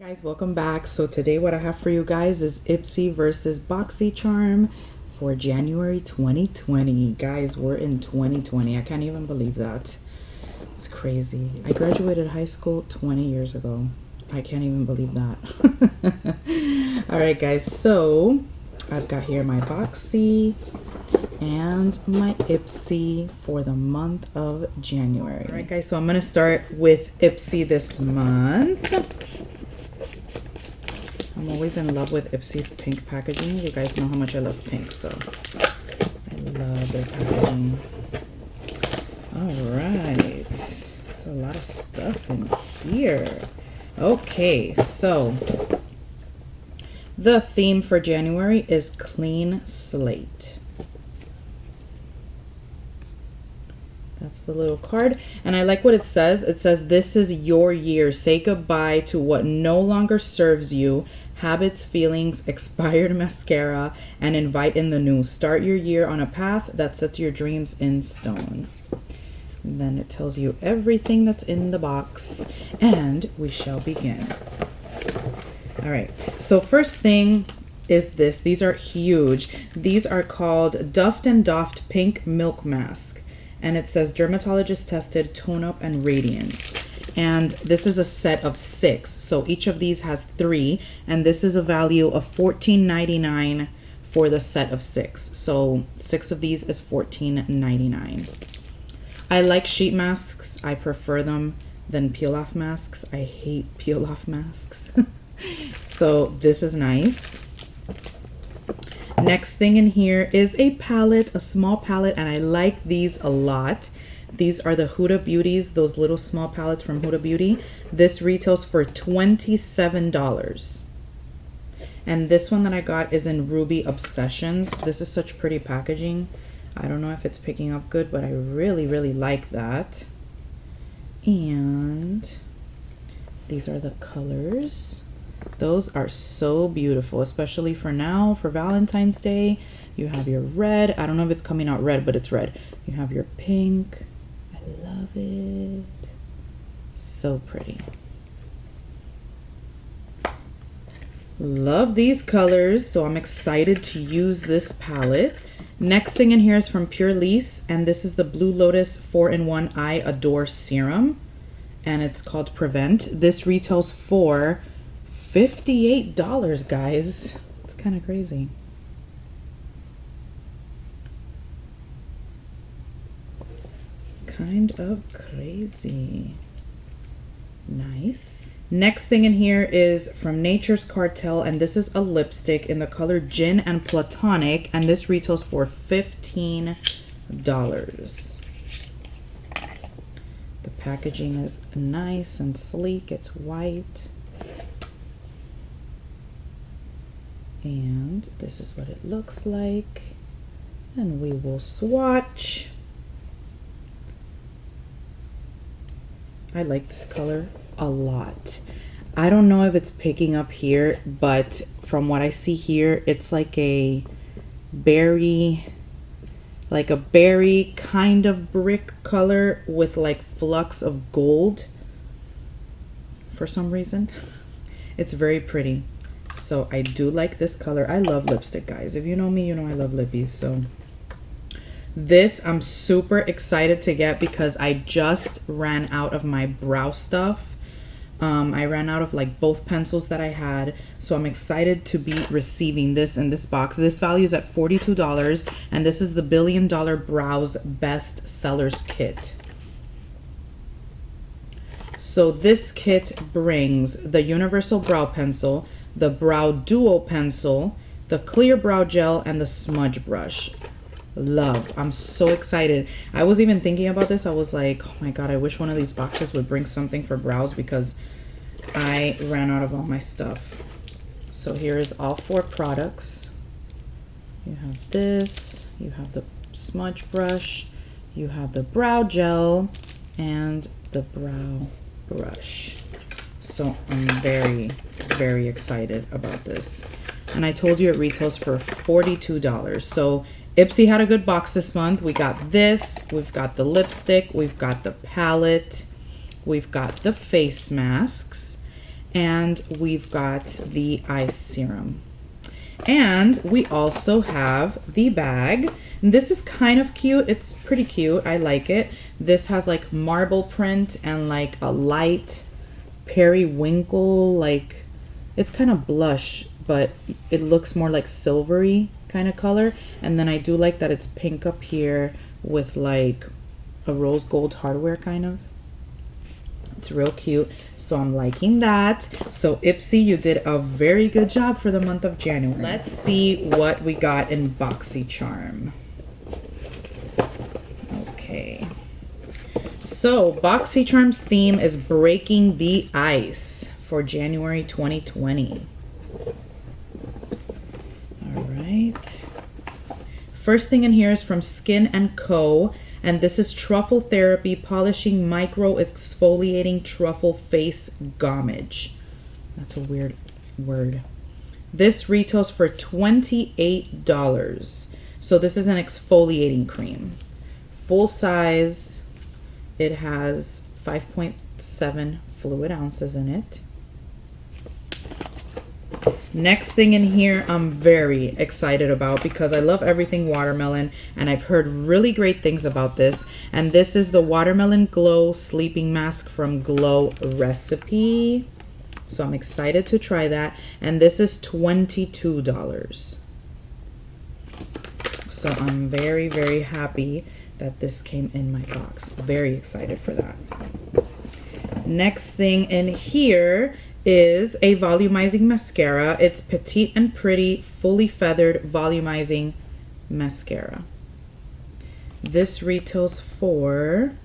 Guys, welcome back. So today what I have for you guys is Ipsy versus Boxycharm for January 2020. Guys, we're in 2020. I can't even believe that. It's crazy. I graduated high school 20 years ago. I can't even believe that. All right, guys. So I've got here my Boxy and my Ipsy for the month of January. All right, guys. So I'm going to start with Ipsy this month. I'm always in love with Ipsy's pink packaging. You guys know how much I love pink, so I love their packaging. All right. There's a lot of stuff in here. Okay, so the theme for January is clean slate. That's the little card. And I like what it says. It says, this is your year. Say goodbye to what no longer serves you. Habits, feelings, expired mascara, and invite in the new. Start your year on a path that sets your dreams in stone. And then it tells you everything that's in the box. And we shall begin. All right. So first thing is this. These are huge. These are called Duft and Doft Pink Milk Mask. And it says dermatologist tested, tone up and radiance. And this is a set of 6. So each of these has 3. And this is a value of $14.99 for the set of 6. So 6 of these is $14.99. I like sheet masks. I prefer them than peel off masks. I hate peel off masks. So this is nice. Next thing in here is a palette, a small palette, and I like these a lot. These are the Huda Beauties, those little small palettes from Huda Beauty. This retails for $27. And this one that I got is in Ruby Obsessions. This is such pretty packaging. I don't know if it's picking up good, but I really, really like that. And these are the colors. Those are so beautiful, especially for now, for Valentine's Day. You have your red. I don't know if it's coming out red, but it's red. You have your pink. I love it. So pretty. Love these colors, so I'm excited to use this palette. Next thing in here is from Pure Lease, and this is the Blue Lotus 4-in-1 I Adore Serum, and it's called Prevent. This retails for $58, guys. It's kind of crazy. Kind of crazy. Nice. Next thing in here is from Nature's Cartel, and this is a lipstick in the color Gin and Platonic, and this retails for $15. The packaging is nice and sleek. It's white. And this is what it looks like. And we will swatch. I like this color a lot. I don't know if it's picking up here, but from what I see here, it's like a berry kind of brick color with like flux of gold for some reason. It's very pretty. So I do like this color. I love lipstick, guys. If you know me, you know I love lippies. So this I'm super excited to get because I just ran out of my brow stuff. I ran out of like both pencils that I had. So I'm excited to be receiving this in this box. This value is at $42, and this is the $1 Billion Brows Best Sellers Kit. So this kit brings the Universal Brow Pencil, the Brow Duo Pencil, the Clear Brow Gel, and the Smudge Brush. Love. I'm so excited. I was even thinking about this. I was like, oh my god, I wish one of these boxes would bring something for brows because I ran out of all my stuff. So here is all 4 products. You have this, you have the smudge brush, you have the brow gel, and the brow brush. So I'm very, very excited about this. And I told you it retails for $42. So Ipsy had a good box this month. We got this, we've got the lipstick, we've got the palette, we've got the face masks, and we've got the eye serum. And we also have the bag. And this is kind of cute. It's pretty cute. I like it. This has like marble print and like a light periwinkle, like it's kind of blush, but it looks more like silvery kind of color. And then I do like that it's pink up here with like a rose gold hardware kind of. It's real cute, so I'm liking that. So Ipsy, you did a very good job for the month of January. Let's see what we got in Boxycharm. Okay, so Boxycharm's theme is breaking the ice for January 2020. All right, first thing in here is from Skin & Co. And this is Truffle Therapy Polishing Micro Exfoliating Truffle Face Gommage. That's a weird word. This retails for $28. So this is an exfoliating cream. Full size. It has 5.7 fluid ounces in it. Next thing in here I'm very excited about because I love everything watermelon and I've heard really great things about this. And this is the Watermelon Glow Sleeping Mask from Glow Recipe. So I'm excited to try that. And this is $22. So I'm very, very happy that this came in my box. Very excited for that. Next thing in here is a volumizing mascara. It's Petite and Pretty Fully Feathered Volumizing Mascara. This retails for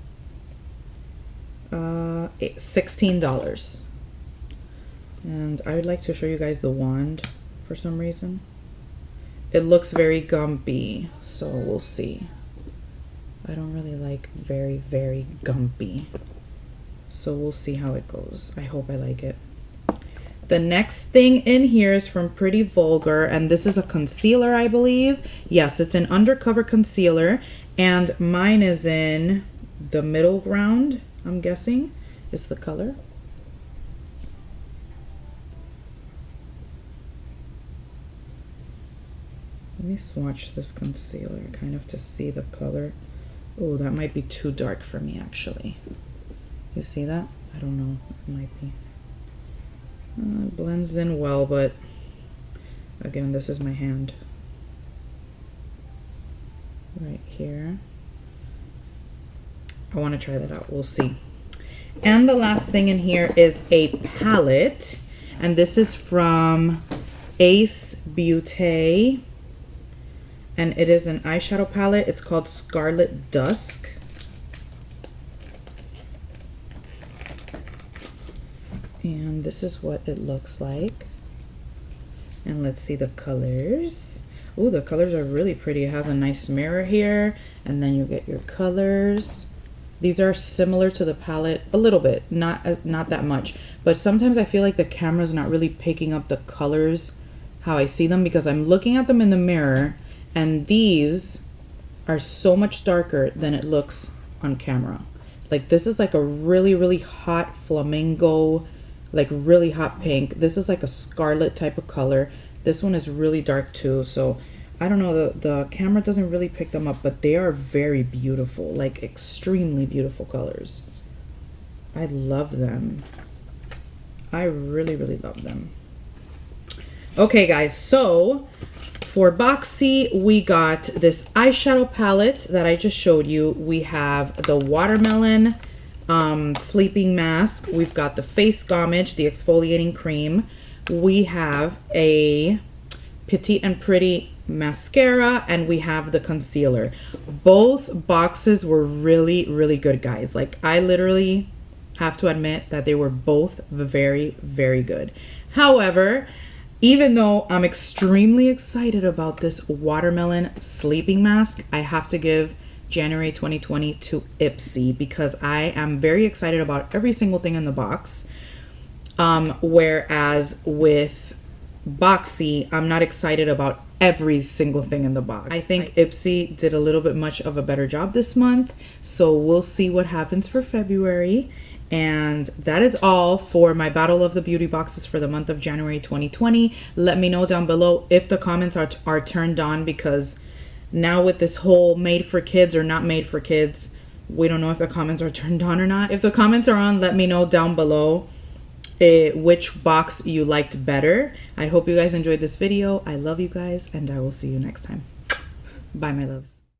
$16. And I would like to show you guys the wand for some reason. It looks very gumpy, so we'll see. I don't really like very, very gumpy. So we'll see how it goes. I hope I like it. The next thing in here is from Pretty Vulgar, and this is a concealer, I believe. Yes, it's an undercover concealer, and mine is in the middle ground, I'm guessing, is the color. Let me swatch this concealer kind of to see the color. Oh, that might be too dark for me, actually. You see that? I don't know. It might be. It blends in well, but again, this is my hand. Right here. I want to try that out. We'll see. And the last thing in here is a palette. And this is from Ace Beauté. And it is an eyeshadow palette. It's called Scarlet Dusk. And this is what it looks like. And let's see the colors. Oh, the colors are really pretty. It has a nice mirror here. And then you get your colors. These are similar to the palette a little bit, not that much. But sometimes I feel like the camera's not really picking up the colors how I see them because I'm looking at them in the mirror. And these are so much darker than it looks on camera. Like this is like a really, really hot flamingo, like really hot pink. This is like a scarlet type of color. This one is really dark too. So I don't know, the camera doesn't really pick them up, but they are very beautiful, like extremely beautiful colors. I love them. I really, really love them. Okay guys, so for Boxy, we got this eyeshadow palette that I just showed you. We have the watermelon sleeping mask. We've got the face gommage, the exfoliating cream. We have a Petite and Pretty mascara, and we have the concealer. Both boxes were really, really good, guys. Like, I literally have to admit that they were both very, very good. However, even though I'm extremely excited about this watermelon sleeping mask, I have to give January 2020 to Ipsy because I am very excited about every single thing in the box. Whereas with Boxy, I'm not excited about every single thing in the box. I think Ipsy did a little bit much of a better job this month, so we'll see what happens for February. And that is all for my Battle of the Beauty Boxes for the month of January 2020. Let me know down below if the comments are turned on, because now with this whole made for kids or not made for kids, we don't know if the comments are turned on or not. If the comments are on, let me know down below which box you liked better. I hope you guys enjoyed this video. I love you guys, and I will see you next time. Bye, my loves.